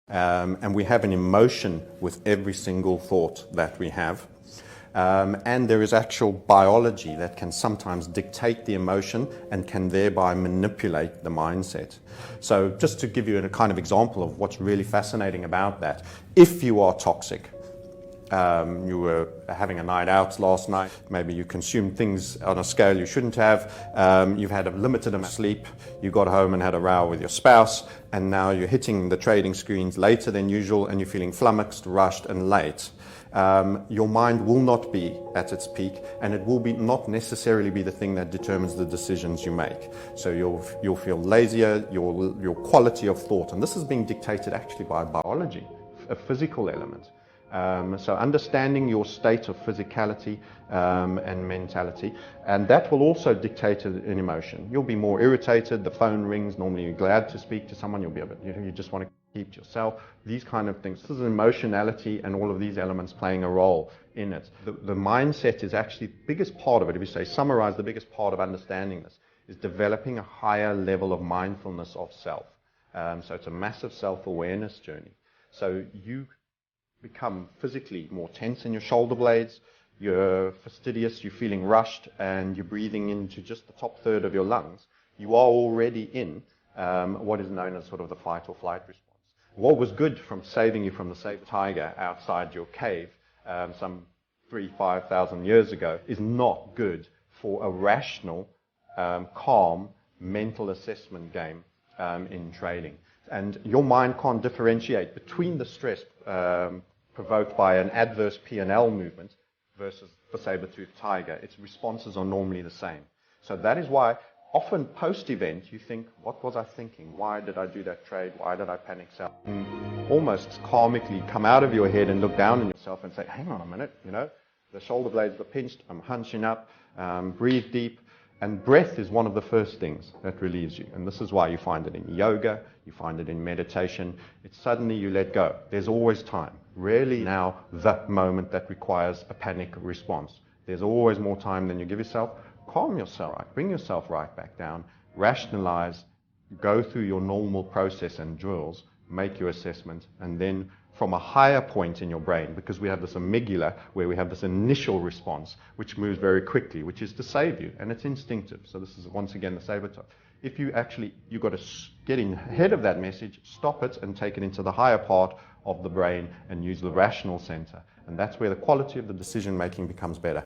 And we have an emotion with every single thought that we have. And there is actual biology that can sometimes dictate the emotion and can thereby manipulate the mindset. So just to give you a kind of example of what's really fascinating about that, if you are toxic, you were having a night out last night, maybe you consumed things on a scale you shouldn't have, you've had a limited amount of sleep, you got home and had a row with your spouse, and now you're hitting the trading screens later than usual and you're feeling flummoxed, rushed and late. Your mind will not be at its peak, and it will not necessarily be the thing that determines the decisions you make. So you'll feel lazier, your quality of thought, and this is being dictated actually by biology, a physical element. So understanding your state of physicality and mentality, and that will also dictate an emotion. You'll be more irritated, the phone rings, normally you're glad to speak to someone, you'll be a bit, you just want to keep to yourself, these kind of things. This is emotionality and all of these elements playing a role in it. The mindset is actually the biggest part of it. If you say summarize, the biggest part of understanding this is developing a higher level of mindfulness of self. So it's a massive self-awareness journey. So you become physically more tense in your shoulder blades, you're fastidious, you're feeling rushed, and you're breathing into just the top third of your lungs, you are already in what is known as sort of the fight or flight response. What was good from saving you from the saber tiger outside your cave some 3,000-5,000 years ago is not good for a rational, calm, mental assessment game in trading. And your mind can't differentiate between the stress provoked by an adverse P&L movement versus the saber-toothed tiger. Its responses are normally the same. So that is why often post-event you think, what was I thinking? Why did I do that trade? Why did I panic sell? And almost karmically come out of your head and look down on yourself and say, hang on a minute, the shoulder blades are pinched, I'm hunching up, breathe deep. And breath is one of the first things that relieves you. And this is why you find it in yoga, you find it in meditation. It's suddenly you let go. There's always time. Rarely now that moment that requires a panic response. There's always more time than you give yourself. Calm yourself, right? Bring yourself right back down. Rationalize. Go through your normal process and drills. Make your assessment. And then from a higher point in your brain, because we have this amygdala where we have this initial response which moves very quickly, which is to save you, and it's instinctive. So this is once again the saboteur. If you've got to get in ahead of that message, stop it and take it into the higher part of the brain and use the rational center. And that's where the quality of the decision making becomes better.